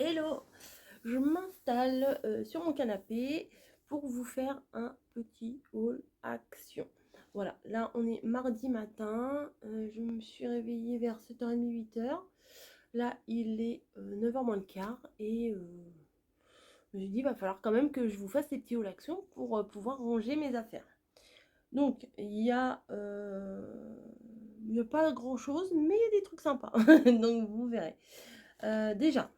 Hello, je m'installe sur mon canapé pour vous faire un petit haul action. Voilà, là on est mardi matin, je me suis réveillée vers 7h30, 8h. Là il est 9h moins le quart et je me suis dit il va falloir quand même que je vous fasse ces petits haul action pour pouvoir ranger mes affaires. Donc il y a pas grand chose mais il y a des trucs sympas, donc vous verrez. Déjà.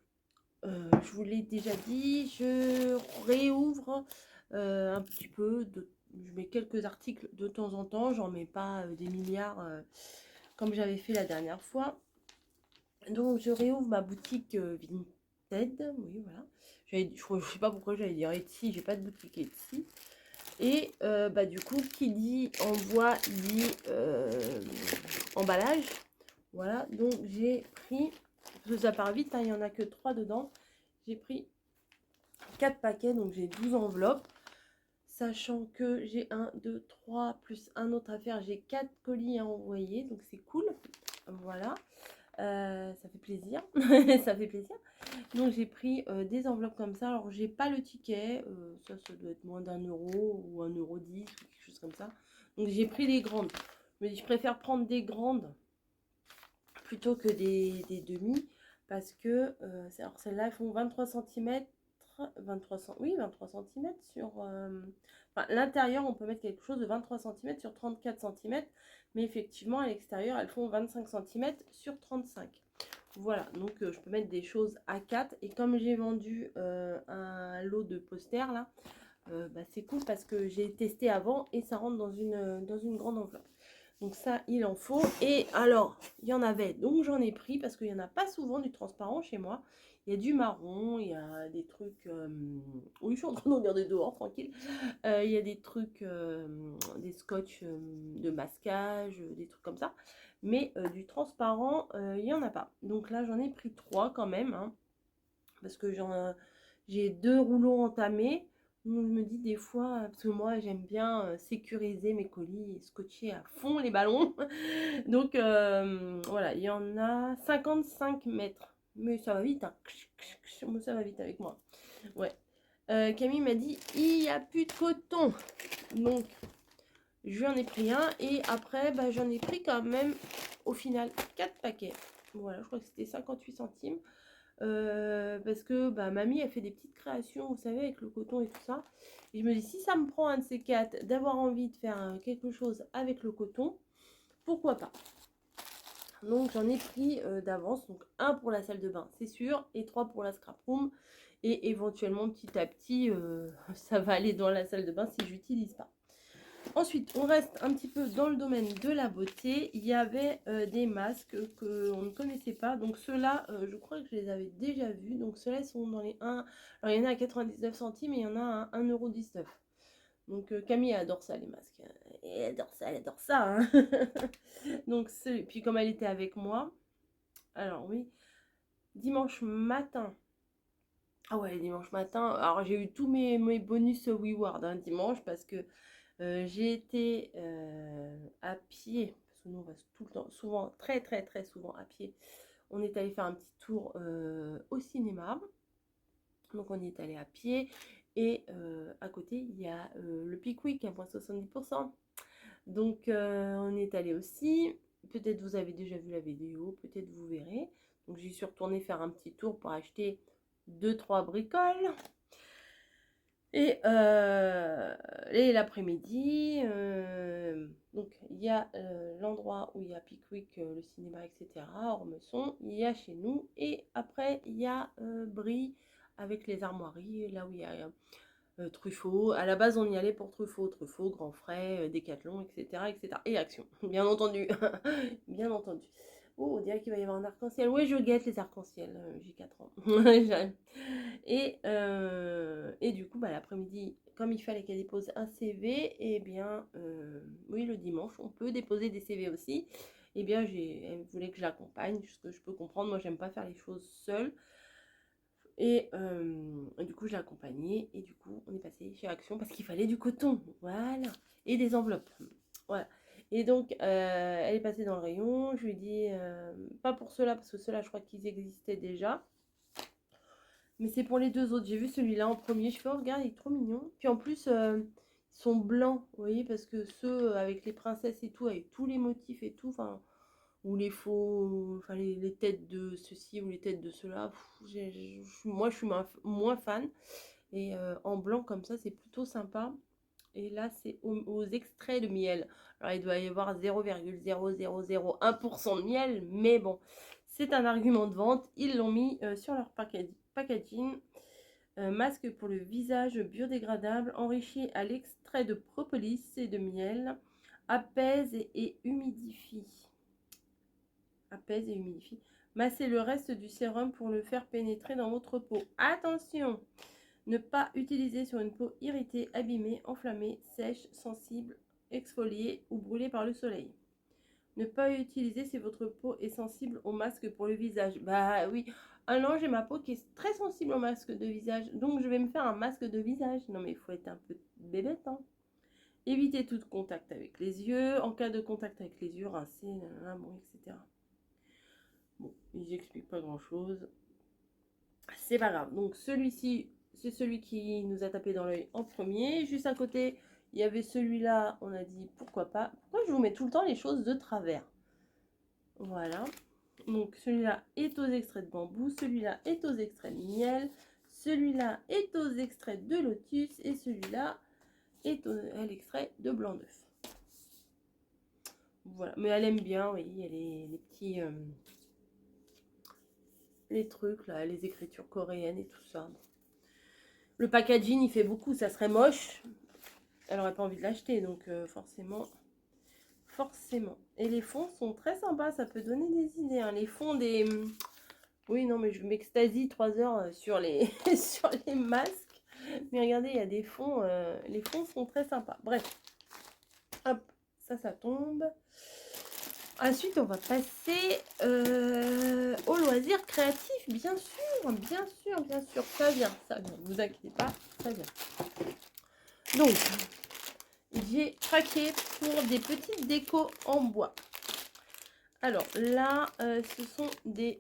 Je vous l'ai déjà dit, je réouvre un petit peu, je mets quelques articles de temps en temps, j'en mets pas des milliards comme j'avais fait la dernière fois. Donc je réouvre ma boutique Vinted, oui voilà. Je sais pas pourquoi j'allais dire Etsy, j'ai pas de boutique Etsy. Et du coup, qui dit envoi dit emballage. Voilà, donc j'ai pris, parce que ça part vite, hein, il n'y en a que 3 dedans. J'ai pris 4 paquets, donc j'ai 12 enveloppes. Sachant que j'ai 1, 2, 3, plus un autre à faire. J'ai 4 colis à envoyer, donc c'est cool. Voilà, ça fait plaisir. Ça fait plaisir. Donc j'ai pris des enveloppes comme ça. Alors j'ai pas le ticket, ça doit être moins d'1 € ou 1,10 € ou quelque chose comme ça. Donc j'ai pris les grandes. Je me dis, je préfère prendre des grandes plutôt que des demi, parce que alors celles-là elles font 23 cm, 23 cm sur enfin, l'intérieur on peut mettre quelque chose de 23 cm sur 34 cm, mais effectivement à l'extérieur elles font 25 cm sur 35. Voilà, donc je peux mettre des choses à 4, et comme j'ai vendu un lot de posters là, c'est cool parce que j'ai testé avant et ça rentre dans une grande enveloppe. Donc ça, il en faut. Et alors, il y en avait, donc j'en ai pris parce qu'il n'y en a pas souvent du transparent chez moi. Il y a du marron, il y a des trucs... oui, je suis en train de regarder dehors, tranquille. Il y a des trucs, des scotch de masquage, des trucs comme ça. Mais du transparent, il n'y en a pas. Donc là, j'en ai pris 3 quand même, hein, parce que j'ai 2 rouleaux entamés. Donc je me dis des fois, parce que moi j'aime bien sécuriser mes colis et scotcher à fond les ballons. Donc voilà, il y en a 55 mètres. Mais ça va vite, hein. Ça va vite avec moi. Ouais. Camille m'a dit, il n'y a plus de coton. Donc j'en ai pris un, et après j'en ai pris quand même au final 4 paquets. Voilà, je crois que c'était 58 centimes. Parce que mamie a fait des petites créations, vous savez, avec le coton et tout ça. Et je me dis, si ça me prend un de ces 4 d'avoir envie de faire quelque chose avec le coton, pourquoi pas. Donc j'en ai pris d'avance, donc un pour la salle de bain, c'est sûr, et 3 pour la scrap room. Et éventuellement, petit à petit, ça va aller dans la salle de bain si j'utilise pas. Ensuite, on reste un petit peu dans le domaine de la beauté. Il y avait des masques qu'on ne connaissait pas. Donc ceux-là, je crois que je les avais déjà vus. Donc ceux-là, ils sont dans les 1... Alors il y en a à 99 centimes et il y en a à 1,19 €. Donc Camille adore ça, les masques. Elle adore ça. Hein. Donc puis comme elle était avec moi, alors oui, dimanche matin. Ah ouais, dimanche matin. Alors j'ai eu tous mes bonus WeWard dimanche, parce que j'ai été à pied, parce que nous on va tout le temps, souvent, très très très souvent à pied. On est allé faire un petit tour au cinéma, donc on y est allé à pied, et à côté il y a le Pickwick à moins 70%. Donc on est allé aussi, peut-être vous avez déjà vu la vidéo, peut-être vous verrez. Donc j'y suis retournée faire un petit tour pour acheter 2-3 bricoles. Et l'après-midi, donc il y a l'endroit où il y a Pickwick, le cinéma, etc. Ormesson, il y a chez nous. Et après, il y a Brie avec les armoiries, là où il y a Truffaut. À la base, on y allait pour Truffaut, Grand Frais, Décathlon, etc., etc. Et Action, bien entendu. Bien entendu. Oh, on dirait qu'il va y avoir un arc-en-ciel. Oui, je guette les arcs-en-ciel, j'ai 4 ans. Et du coup, l'après-midi, comme il fallait qu'elle dépose un CV, et bien, oui, le dimanche, on peut déposer des CV aussi. Et bien, elle voulait que je l'accompagne, ce que je peux comprendre. Moi, j'aime pas faire les choses seule. Et du coup, je l'ai accompagnée. Et du coup, on est passé chez Action parce qu'il fallait du coton. Voilà. Et des enveloppes. Voilà. Et donc, elle est passée dans le rayon. Je lui ai dit, pas pour ceux-là, parce que ceux-là, je crois qu'ils existaient déjà. Mais c'est pour les deux autres. J'ai vu celui-là en premier. Je fais, oh, regarde, il est trop mignon. Puis en plus, ils sont blancs, vous voyez, parce que ceux avec les princesses et tout, avec tous les motifs et tout, enfin, ou les faux, enfin, les têtes de ceci ou les têtes de cela, moi, je suis moins fan. Et en blanc, comme ça, c'est plutôt sympa. Et là, c'est aux extraits de miel. Alors, il doit y avoir 0,0001% de miel, mais bon, c'est un argument de vente. Ils l'ont mis sur leur packaging. Masque pour le visage biodégradable, enrichi à l'extrait de propolis et de miel. Apaise et humidifie. Apaise et humidifie. Massez le reste du sérum pour le faire pénétrer dans votre peau. Attention! Ne pas utiliser sur une peau irritée, abîmée, enflammée, sèche, sensible, exfoliée ou brûlée par le soleil. Ne pas utiliser si votre peau est sensible au masque pour le visage. Bah oui, ah non, j'ai ma peau qui est très sensible au masque de visage. Donc je vais me faire un masque de visage. Non mais il faut être un peu bébête, hein. Évitez tout contact avec les yeux. En cas de contact avec les yeux, rincez, bon, etc. Bon, ils n'expliquent pas grand chose. C'est pas grave. Donc celui-ci, c'est celui qui nous a tapé dans l'œil en premier. Juste à côté, il y avait celui-là. On a dit pourquoi pas. Pourquoi je vous mets tout le temps les choses de travers? Voilà. Donc celui-là est aux extraits de bambou. Celui-là est aux extraits de miel. Celui-là est aux extraits de lotus. Et celui-là est à l'extrait de blanc d'œuf. Voilà. Mais elle aime bien, oui. Il y a les petits... les trucs là, les écritures coréennes et tout ça. Le packaging, il fait beaucoup, ça serait moche. Elle aurait pas envie de l'acheter, donc forcément. Et les fonds sont très sympas, ça peut donner des idées. Hein. Les fonds des... Oui, non, mais je m'extasie 3 heures sur les, sur les masques. Mais regardez, il y a des fonds, les fonds sont très sympas. Bref, hop, ça tombe. Ensuite, on va passer au loisir créatif, bien sûr, ça vient, ne vous inquiétez pas, ça vient. Donc, j'ai craqué pour des petites décos en bois. Alors là, ce sont des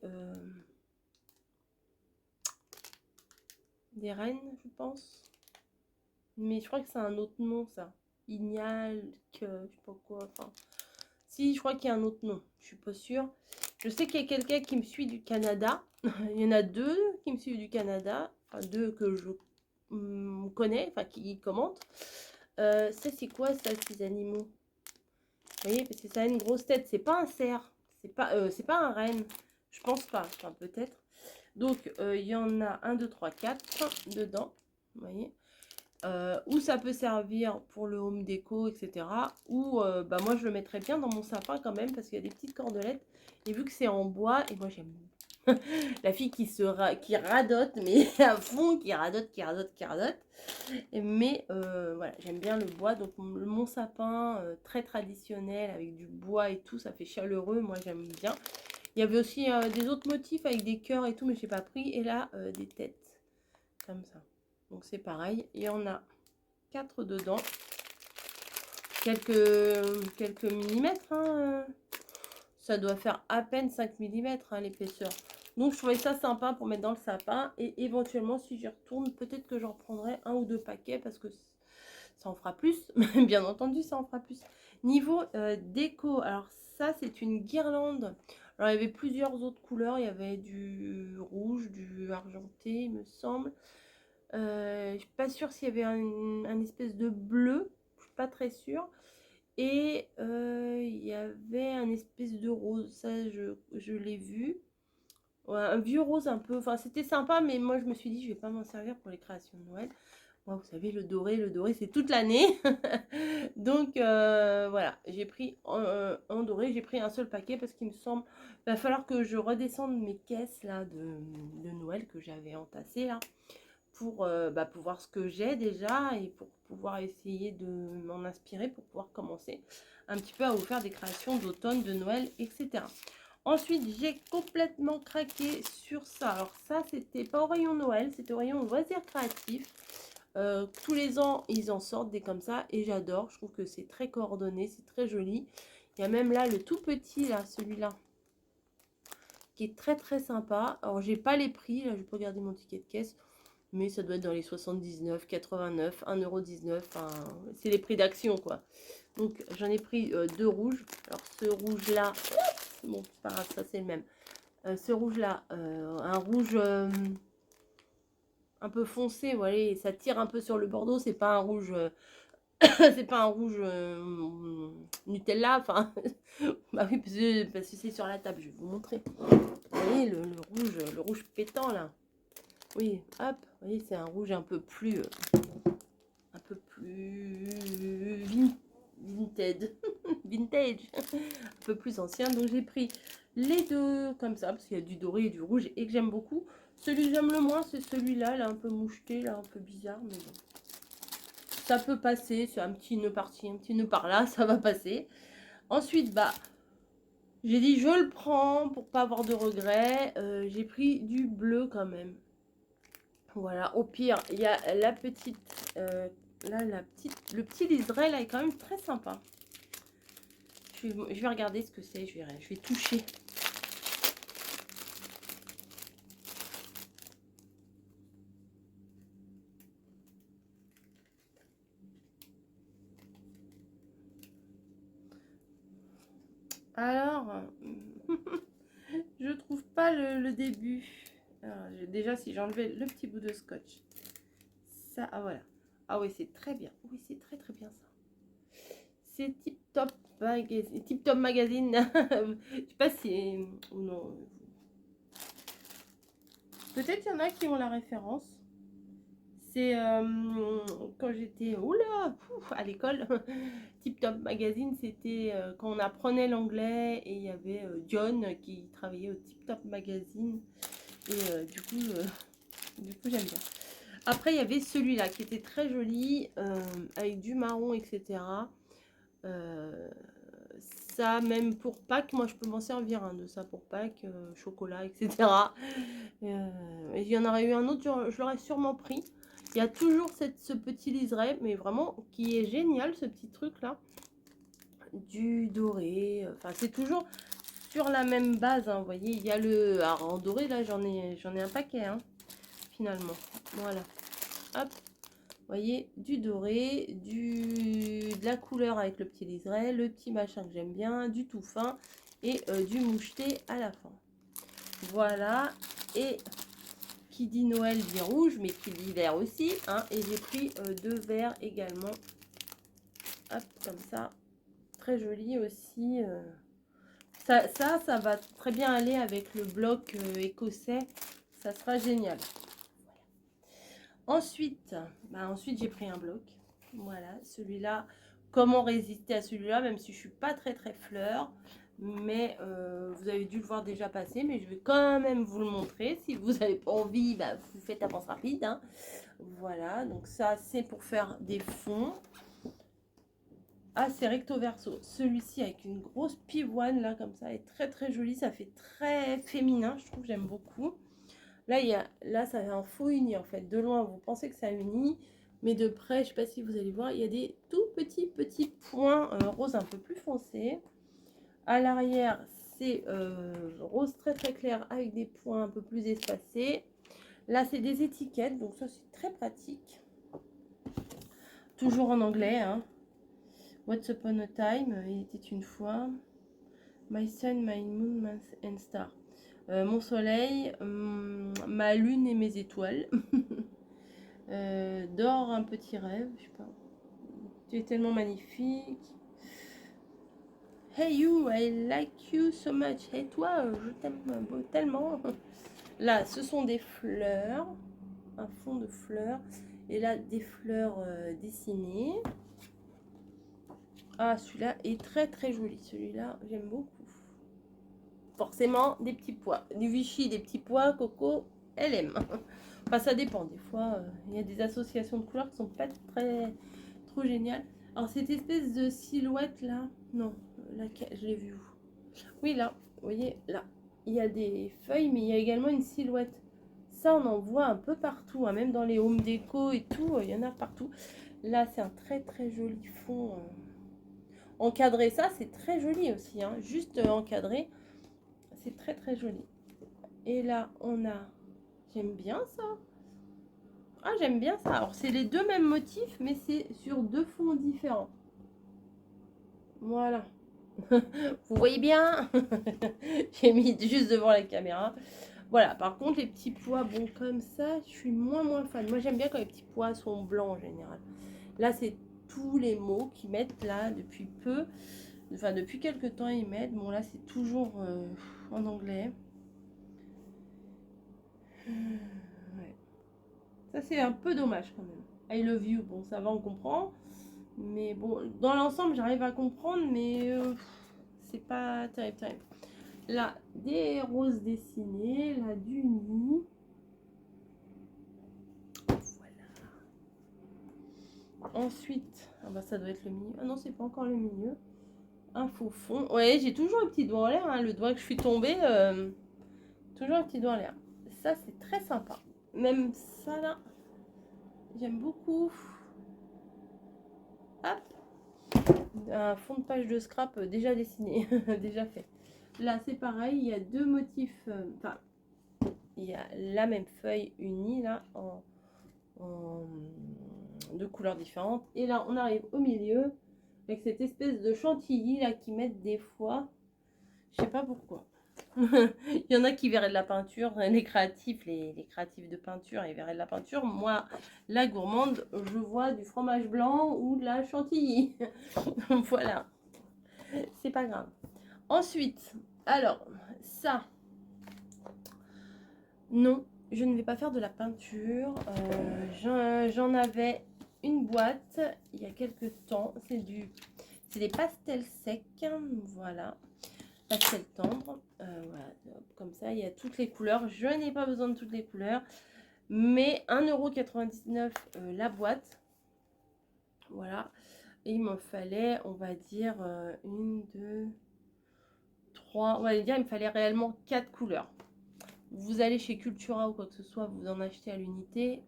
rennes, je pense. Mais je crois que c'est un autre nom, ça. Ignal, je sais pas quoi, enfin... Si, je crois qu'il y a un autre nom, je suis pas sûre. Je sais qu'il y a quelqu'un qui me suit du Canada. Il y en a 2 qui me suivent du Canada. Enfin, 2 que je connais, enfin qui commentent. Ça, c'est quoi ça, ces animaux? Vous voyez, parce que ça a une grosse tête. C'est pas un cerf. C'est pas un renne. Je pense pas. Enfin, peut-être. Donc, il y en a 1, 2, 3, 4 dedans. Vous voyez. Ou ça peut servir pour le home déco, etc. Ou bah moi je le mettrais bien dans mon sapin quand même parce qu'il y a des petites cordelettes. Et vu que c'est en bois, et moi j'aime la fille qui radote, mais à fond, qui radote. Mais voilà, j'aime bien le bois. Donc mon sapin très traditionnel avec du bois et tout, ça fait chaleureux. Moi j'aime bien. Il y avait aussi des autres motifs avec des cœurs et tout, mais j'ai pas pris. Et là, des têtes comme ça. Donc c'est pareil, il y en a 4 dedans, quelques millimètres, hein. Ça doit faire à peine 5 millimètres hein, l'épaisseur. Donc je trouvais ça sympa pour mettre dans le sapin et éventuellement si j'y retourne, peut-être que j'en prendrai 1 ou 2 paquets parce que ça en fera plus, bien entendu ça en fera plus. Niveau déco, alors ça c'est une guirlande. Alors il y avait plusieurs autres couleurs, il y avait du rouge, du argenté il me semble. Je suis pas sûre s'il y avait un espèce de bleu, je suis pas très sûre. Et il y avait un espèce de rose, ça je l'ai vu. Ouais, un vieux rose un peu, enfin c'était sympa, mais moi je me suis dit je vais pas m'en servir pour les créations de Noël. Moi vous savez le doré c'est toute l'année. Donc voilà, j'ai pris en doré, j'ai pris un seul paquet parce qu'il me semble, va falloir que je redescende mes caisses là de Noël que j'avais entassées là. Pour voir ce que j'ai déjà et pour pouvoir essayer de m'en inspirer pour pouvoir commencer un petit peu à vous faire des créations d'automne, de Noël, etc. Ensuite, j'ai complètement craqué sur ça. Alors ça, c'était pas au rayon Noël, c'était au rayon loisirs créatifs. Tous les ans, ils en sortent des comme ça et j'adore. Je trouve que c'est très coordonné, c'est très joli. Il y a même là le tout petit, là, celui-là. qui est très très sympa. Alors j'ai pas les prix, là je peux regarder mon ticket de caisse, mais ça doit être dans les 79, 89, 1,19 €. Enfin, c'est les prix d'action quoi. Donc j'en ai pris deux rouges. Alors ce rouge là, bon c'est pas grave, ça c'est le même. Ce rouge là, un rouge un peu foncé, vous voyez, ça tire un peu sur le bordeaux, c'est pas un rouge c'est pas un rouge Nutella, enfin bah oui parce que c'est sur la table, je vais vous montrer. Vous voyez le rouge pétant là. Oui, hop, vous voyez c'est un rouge un peu plus vintage, vintage, un peu plus ancien. Donc j'ai pris les deux comme ça parce qu'il y a du doré et du rouge et que j'aime beaucoup. Celui que j'aime le moins c'est celui-là, là un peu moucheté, là un peu bizarre, mais bon. Ça peut passer, c'est un petit nœud par-ci, un petit nœud par-là, ça va passer. Ensuite, bah, j'ai dit je le prends pour pas avoir de regrets. J'ai pris du bleu quand même. Voilà, au pire, il y a la petite, là, le petit liseré, là, est quand même très sympa. Je vais regarder ce que c'est, je vais toucher. Alors, je trouve pas le début. Alors, déjà, si j'enlevais le petit bout de scotch, ça, ah voilà. Ah oui, c'est très bien. Oui, c'est très très bien ça. C'est Tip Top Magazine. Tip Top Magazine. Je sais pas si ou non. Peut-être qu'il y en a qui ont la référence. C'est quand j'étais à l'école, Tip Top Magazine, c'était quand on apprenait l'anglais et il y avait John qui travaillait au Tip Top Magazine. Et du coup j'aime bien. Après, il y avait celui-là qui était très joli, avec du marron, etc. Ça, même pour Pâques, moi je peux m'en servir de ça pour Pâques, chocolat, etc. Et il y en aurait eu un autre, je l'aurais sûrement pris. Il y a toujours ce petit liseré, mais vraiment qui est génial ce petit truc là. Du doré, enfin c'est toujours sur la même base, vous voyez. Il y a le. Alors en doré là, j'en ai un paquet, finalement. Voilà. Hop. Vous voyez, du doré, de la couleur avec le petit liseré, le petit machin que j'aime bien, du tout fin et du moucheté à la fin. Voilà. Et qui dit Noël dit rouge, mais qui dit vert aussi. Et j'ai pris deux verts également. Hop, comme ça. Très joli aussi. Ça va très bien aller avec le bloc écossais. Ça sera génial. Ensuite, ensuite j'ai pris un bloc. Voilà, celui-là. Comment résister à celui-là, même si je suis pas très très fleur. Mais vous avez dû le voir déjà passer, mais je vais quand même vous le montrer. Si vous n'avez pas envie, vous faites avance rapide. Voilà, donc ça c'est pour faire des fonds. Ah, c'est recto verso. Celui-ci avec une grosse pivoine là comme ça est très très joli. Ça fait très féminin, je trouve, j'aime beaucoup. Là, ça fait un faux uni en fait. De loin, vous pensez que ça unit, mais de près, je ne sais pas si vous allez voir, il y a des tout petits points rose un peu plus foncés. À l'arrière, c'est rose très très clair avec des points un peu plus espacés. Là, c'est des étiquettes, donc ça c'est très pratique. Toujours en anglais. Once upon a time, il était une fois. My sun, my moon, month and star. Mon soleil, ma lune et mes étoiles. Dors un petit rêve, je sais pas. Tu es tellement magnifique. Hey you, I like you so much. Hey toi, je t'aime tellement. Là, ce sont des fleurs, un fond de fleurs. Et là, des fleurs dessinées. Ah, celui-là est très très joli. Celui-là, j'aime beaucoup. Forcément, des petits pois. Du Vichy, des petits pois, Coco, elle aime. Enfin, ça dépend. Des fois, il y a des associations de couleurs qui sont pas trop géniales. Alors, cette espèce de silhouette là, non, là, je l'ai vu où? Oui, là, vous voyez, là, il y a des feuilles, mais il y a également une silhouette. Ça, on en voit un peu partout, même dans les home déco et tout, il y en a partout. Là, c'est un très très joli fond. Encadré, ça, c'est très joli aussi, juste encadré. C'est très très joli. Et là, on a... J'aime bien ça. Ah, j'aime bien ça. Alors, c'est les deux mêmes motifs, mais c'est sur deux fonds différents. Voilà. Vous voyez bien. J'ai mis juste devant la caméra. Voilà, par contre, les petits pois, bon, comme ça, je suis moins fan. Moi, j'aime bien quand les petits pois sont blancs en général. Là, c'est tous les mots qu'ils mettent là depuis peu. Enfin, depuis quelques temps, ils mettent. Bon, là, c'est toujours en anglais. Ouais. Ça, c'est un peu dommage quand même. I love you, bon, ça va, on comprend. Mais bon, dans l'ensemble, j'arrive à comprendre, mais c'est pas terrible. Là, des roses dessinées, là, du nid. Voilà. Ensuite, ah bah, ça doit être le milieu. Ah non, c'est pas encore le milieu. Un faux fond. Ouais, j'ai toujours un petit doigt en l'air, hein, le doigt que je suis tombée. Toujours un petit doigt en l'air. Ça, c'est très sympa. Même ça, là, j'aime beaucoup. Hop. Un fond de page de scrap déjà dessiné, déjà fait. Là, c'est pareil, il y a deux motifs. Enfin, il y a la même feuille unie, là, en deux couleurs différentes. Et là, on arrive au milieu avec cette espèce de chantilly, là, qui mettent des fois. Je sais pas pourquoi. Il y en a qui verraient de la peinture, les créatifs de peinture, ils verraient de la peinture. Moi, la gourmande, je vois du fromage blanc ou de la chantilly. Voilà, c'est pas grave. Ensuite, alors, ça, non, je ne vais pas faire de la peinture. J'en avais une boîte il y a quelques temps. C'est des pastels secs, voilà. Pastel tendre, voilà, comme ça il y a toutes les couleurs. Je n'ai pas besoin de toutes les couleurs, mais 1,99 € la boîte, voilà. Et il m'en fallait, on va dire, une, deux, trois, on va dire, il me fallait réellement 4 couleurs. Vous allez chez Cultura ou quoi que ce soit, vous en achetez à l'unité.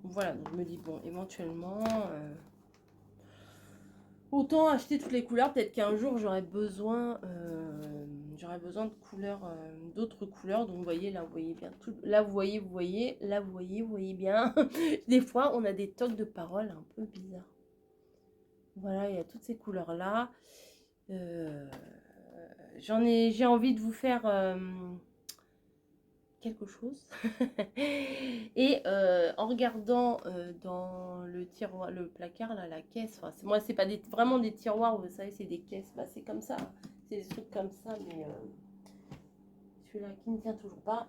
Voilà, donc je me dis, bon, éventuellement... autant acheter toutes les couleurs, peut-être qu'un jour j'aurai besoin de couleurs, d'autres couleurs. Donc vous voyez, là vous voyez bien tout. Là vous voyez, là vous voyez bien. Des fois on a des tocs de parole un peu bizarres. Voilà, il y a toutes ces couleurs là. J'ai envie de vous faire quelque chose. Et en regardant dans le tiroir, le placard, là, la caisse, enfin, moi c'est pas vraiment des tiroirs, vous savez, c'est des caisses, bah, c'est comme ça, c'est des trucs comme ça, mais celui-là qui ne tient toujours pas.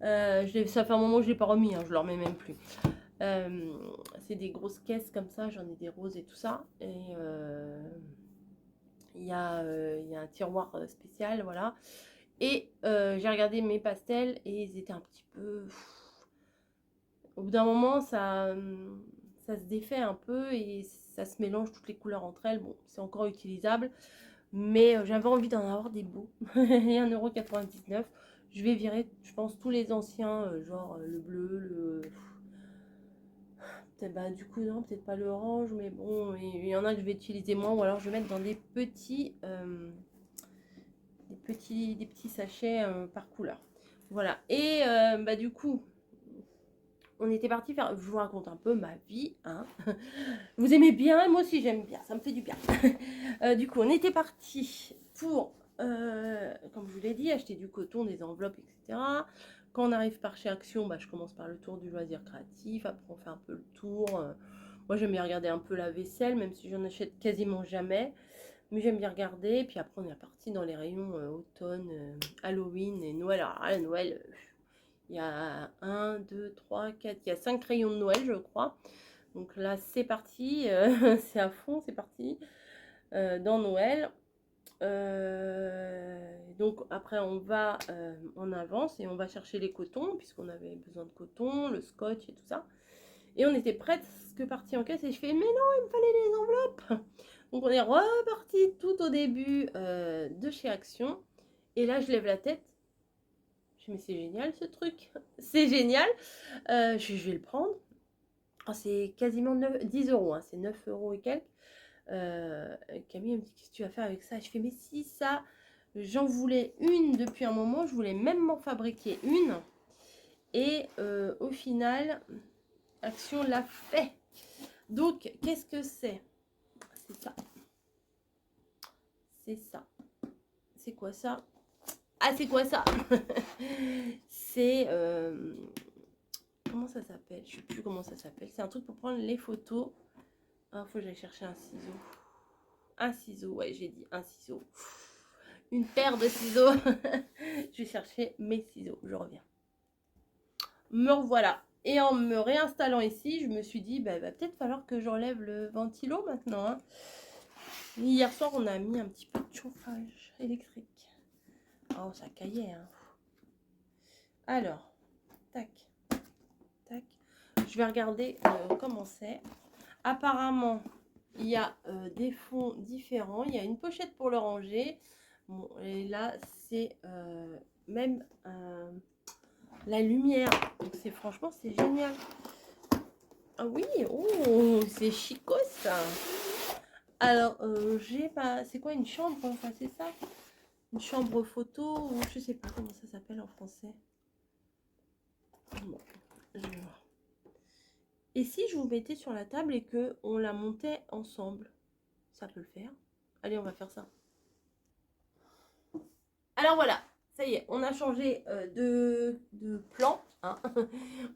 Ça fait un moment que je l'ai pas remis, hein, je le remets même plus. C'est des grosses caisses comme ça, j'en ai des roses et tout ça, et il y a un tiroir spécial, voilà. Et j'ai regardé mes pastels et ils étaient un petit peu... Au bout d'un moment, ça se défait un peu et ça se mélange toutes les couleurs entre elles. Bon, c'est encore utilisable, mais j'avais envie d'en avoir des beaux. Et 1,99 €. Je vais virer, je pense, tous les anciens, genre le bleu, le... Peut-être, bah, du coup, non, peut-être pas l'orange, mais bon, il y en a que je vais utiliser moins, ou alors je vais mettre dans des petits sachets par couleur. Voilà, et bah, du coup, on était parti faire, je vous raconte un peu ma vie, hein. Vous aimez bien, moi aussi j'aime bien, ça me fait du bien. Du coup, on était parti pour, comme je vous l'ai dit, acheter du coton, des enveloppes, etc. Quand on arrive par chez Action, bah, je commence par le tour du loisir créatif, après on fait un peu le tour. Moi j'aime bien regarder un peu la vaisselle, même si j'en achète quasiment jamais. Mais j'aime bien regarder, puis après on est parti dans les rayons automne, Halloween et Noël. Alors là, Noël, il y a 1, 2, 3, 4, il y a 5 rayons de Noël, je crois. Donc là, c'est parti, c'est à fond, c'est parti dans Noël. Donc après, on va en avance et on va chercher les cotons, puisqu'on avait besoin de coton, le scotch et tout ça. Et on était presque parti en caisse et je fais, mais non, il me fallait les enveloppes. Donc on est reparti tout au début de chez Action. Et là, je lève la tête. Je me dis, mais c'est génial ce truc. C'est génial. Je vais le prendre. Oh, c'est quasiment 10 €, hein, c'est 9 € et quelques. Camille me dit, qu'est-ce que tu vas faire avec ça? Je fais, mais si ça, J'en voulais une depuis un moment. Je voulais même m'en fabriquer une. Et au final, Action l'a fait. Donc, qu'est-ce que c'est? C'est ça. C'est ça. C'est quoi ça? Ah, c'est quoi ça? C'est... comment ça s'appelle? Je sais plus comment ça s'appelle. C'est un truc pour prendre les photos. Ah, faut que j'aille chercher un ciseau. Un ciseau, ouais, j'ai dit un ciseau. Une paire de ciseaux. Je vais chercher mes ciseaux. Je reviens. Me revoilà. Et en me réinstallant ici, je me suis dit, bah, va peut-être falloir que j'enlève le ventilo maintenant. Hein. Hier soir, on a mis un petit peu de chauffage électrique. Oh, ça caillait. Hein. Alors, tac, tac. Je vais regarder comment c'est. Apparemment, il y a des fonds différents. Il y a une pochette pour le ranger. Bon, et là, c'est même la lumière. Donc, c'est franchement, c'est génial. Ah oui, oh, c'est chico ça. Alors, j'ai pas... C'est quoi une chambre? Enfin, c'est ça? Une chambre photo ou je sais pas comment ça s'appelle en français. Bon, je vais voir. Et si je vous mettais sur la table et que on la montait ensemble? Ça peut le faire. Allez, on va faire ça. Alors voilà, ça y est, on a changé de plan. Hein.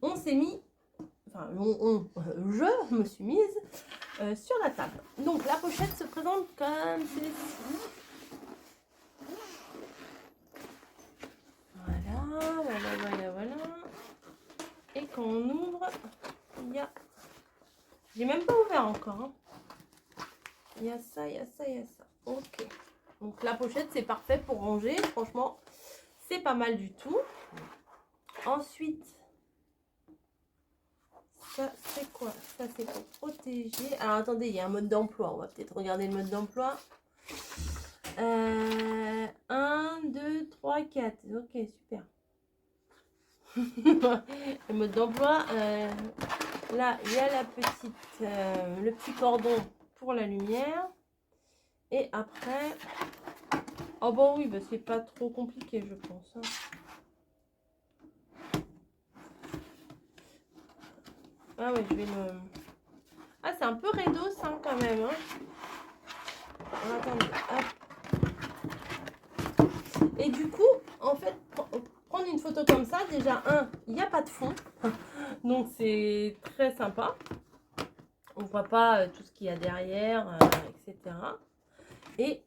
On s'est mis... Enfin, je me suis mise sur la table. Donc la pochette se présente comme ceci. Voilà. Et quand on ouvre, il y a... J'ai même pas ouvert encore. Hein. Il y a ça. Ok. Donc la pochette, c'est parfait pour ranger. Franchement, c'est pas mal du tout. Ensuite, ça, c'est quoi? Ça, c'est pour protéger. Alors, attendez, il y a un mode d'emploi. On va peut-être regarder le mode d'emploi. 1, 2, 3, 4. Ok, super. Le mode d'emploi. Là, il y a la petite, le petit cordon pour la lumière. Et après... Oh bon, oui, bah, c'est pas trop compliqué, je pense. Hein. Ah ouais, je vais le... Ah, c'est un peu raidos, hein, quand même. Hein. Alors, attendez, hop. Et du coup, en fait, prendre une photo comme ça, déjà, il n'y a pas de fond. Donc, c'est très sympa. On voit pas tout ce qu'il y a derrière, etc. Et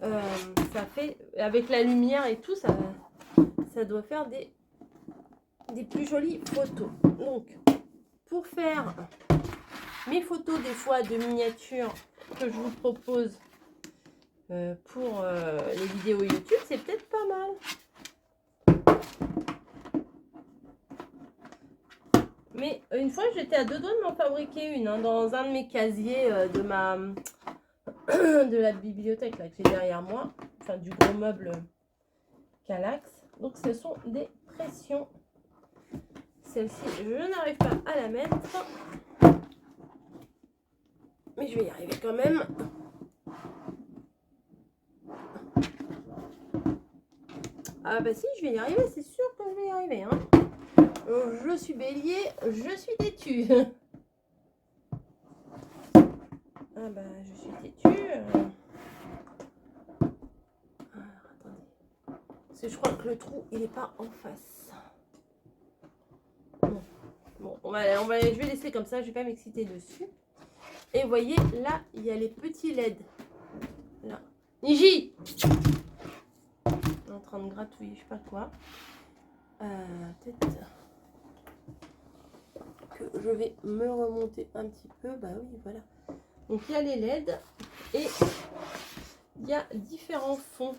ça fait, avec la lumière et tout, ça doit faire des plus jolies photos. Donc, pour faire mes photos des fois de miniatures que je vous propose pour les vidéos YouTube, c'est peut-être pas mal. Mais une fois, j'étais à 2 doigts de m'en fabriquer une hein, dans un de mes casiers de la bibliothèque là, que j'ai derrière moi, enfin du gros meuble Calax. Donc ce sont des pressions. Celle-ci, je n'arrive pas à la mettre. Mais je vais y arriver quand même. Ah bah si, je vais y arriver, c'est sûr que je vais y arriver. Hein. Je suis bélier, je suis têtu. Ah bah je suis têtu. Attendez. Parce que je crois que le trou, il n'est pas en face. Bon, je vais laisser comme ça, je vais pas m'exciter dessus. Et vous voyez, là, il y a les petits LED. Là. Niji! En train de gratouiller, je sais pas quoi. Peut-être que je vais me remonter un petit peu. Bah oui, voilà. Donc, il y a les LED et il y a différents fonds.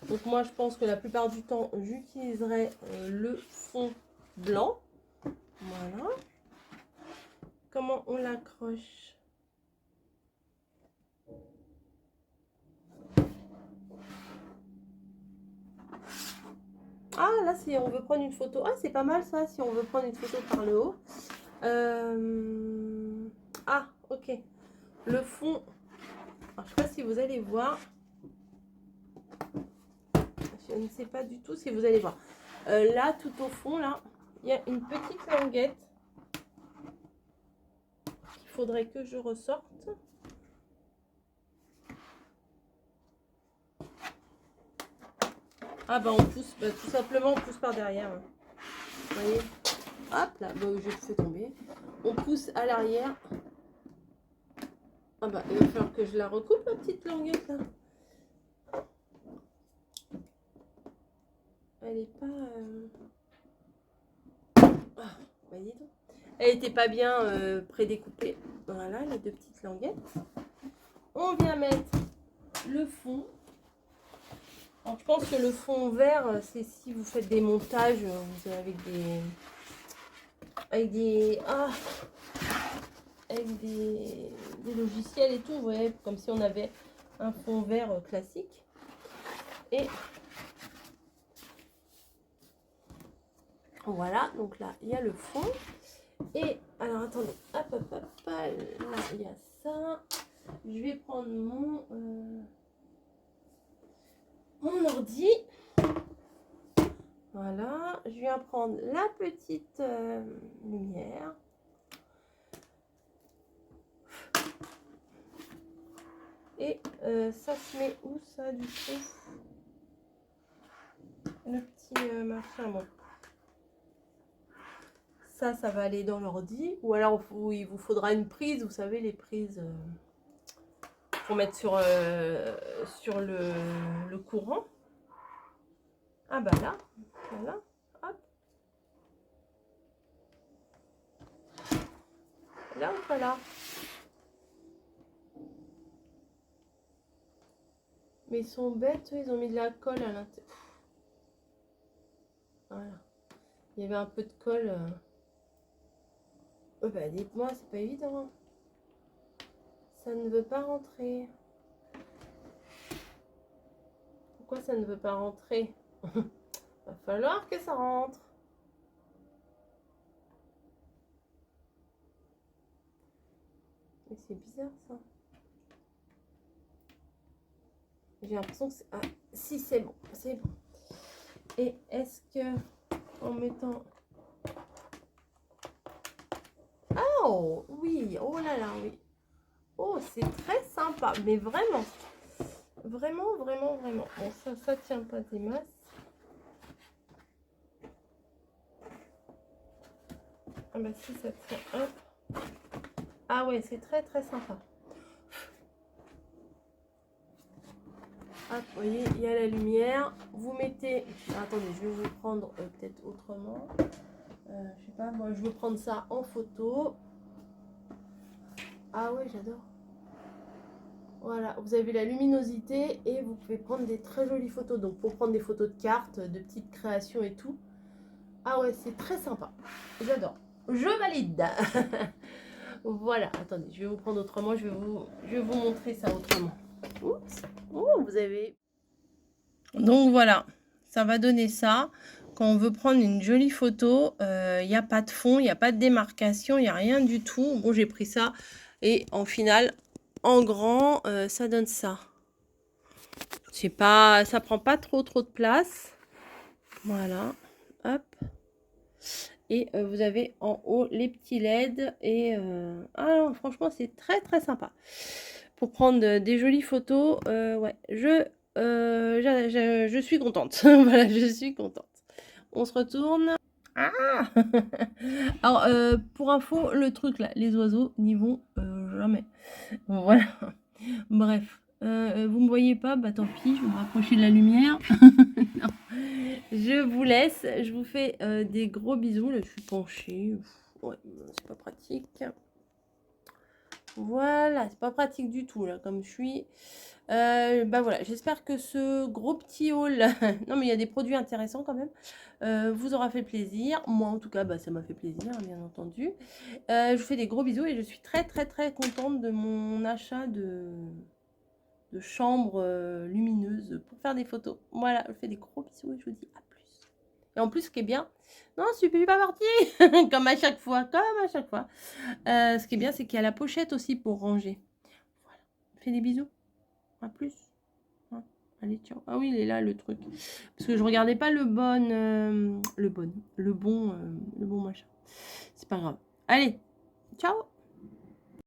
Donc, moi, je pense que la plupart du temps, j'utiliserai le fond blanc. Voilà. Comment on l'accroche? Ah, là, si on veut prendre une photo. Ah, c'est pas mal ça, si on veut prendre une photo par le haut. Ah, ok. Le fond. Alors, je sais pas si vous allez voir. Je je ne sais pas du tout si vous allez voir. Là, tout au fond, là, il y a une petite languette qu'il faudrait que je ressorte. Ah bah on pousse, bah, tout simplement on pousse par derrière. Hein. Vous voyez? Hop là, bah, je le fais tomber. On pousse à l'arrière. Ah bah il va falloir que je la recoupe la petite languette là. Elle est pas... Ah, bah dis donc. Elle était pas bien prédécoupée. Voilà les deux petites languettes. On vient mettre le fond. Alors, je pense que le fond vert, c'est si vous faites des montages avec des logiciels et tout, vous voyez, comme si on avait un fond vert classique. Et voilà, donc là, il y a le fond. Et alors, attendez, hop, hop, hop, là, il y a ça. Je vais prendre mon ordi. Voilà, je viens prendre la petite lumière. Et ça se met où ça du coup? Le petit machin, bon. Ça va aller dans l'ordi. Ou alors il vous faudra une prise, vous savez, les prises pour mettre sur le courant. Ah bah là, voilà, hop. Là ou pas là? Mais ils sont bêtes, ils ont mis de la colle à l'intérieur. Voilà. Il y avait un peu de colle. Oh bah dites-moi, c'est pas évident. Ça ne veut pas rentrer. Pourquoi ça ne veut pas rentrer? Va falloir que ça rentre. Mais c'est bizarre ça. J'ai l'impression que c'est... Ah, si c'est bon, c'est bon. Et est-ce que en mettant... Oh oui, oh là là, oui. Oh, c'est très sympa, mais vraiment. Vraiment, vraiment, vraiment. Bon, ça tient pas des masses. Ah bah si, ça tient. Hop. Ah ouais, c'est très, très sympa. Hop, vous voyez, il y a la lumière. Vous mettez... Attendez, je vais vous prendre peut-être autrement. Je sais pas, moi je veux prendre ça en photo. Ah ouais, j'adore. Voilà, vous avez la luminosité et vous pouvez prendre des très jolies photos. Donc pour prendre des photos de cartes, de petites créations et tout. Ah ouais, c'est très sympa. J'adore. Je valide. Voilà, attendez, je vais vous prendre autrement. Je vais vous montrer ça autrement. Oups. Oh, vous avez... Donc voilà, ça va donner ça. Quand on veut prendre une jolie photo, il n'y a pas de fond, il n'y a pas de démarcation, il n'y a rien du tout. Bon, j'ai pris ça et en final, en grand, ça donne ça. Je sais pas, ça prend pas trop de place. Voilà, hop. Et vous avez en haut les petits LED. Et ah non, franchement, c'est très très sympa. Pour prendre des jolies photos, ouais, je suis contente. Voilà, je suis contente. On se retourne. Ah alors, pour info, le truc là, les oiseaux n'y vont jamais. Voilà. Bref. Vous me voyez pas, bah tant pis, je vais me rapprocher de la lumière. Non. Je vous laisse, je vous fais des gros bisous. Là, je suis penchée. Ouais, c'est pas pratique. Voilà, c'est pas pratique du tout là, comme je suis. Bah voilà, j'espère que ce gros petit haul, non mais il y a des produits intéressants quand même, vous aura fait plaisir. Moi en tout cas, bah, ça m'a fait plaisir, bien entendu. Je vous fais des gros bisous et je suis très très très contente de mon achat de chambre lumineuse pour faire des photos. Voilà, je vous fais des gros bisous et je vous dis à plus. Et en plus, ce qui est bien, non, je suis pas partie, comme à chaque fois, ce qui est bien, c'est qu'il y a la pochette aussi pour ranger. Voilà, je vous fais des bisous. À plus. Allez, ciao. Ah oui, il est là, le truc. Parce que je regardais pas le bon machin. C'est pas grave. Allez, ciao.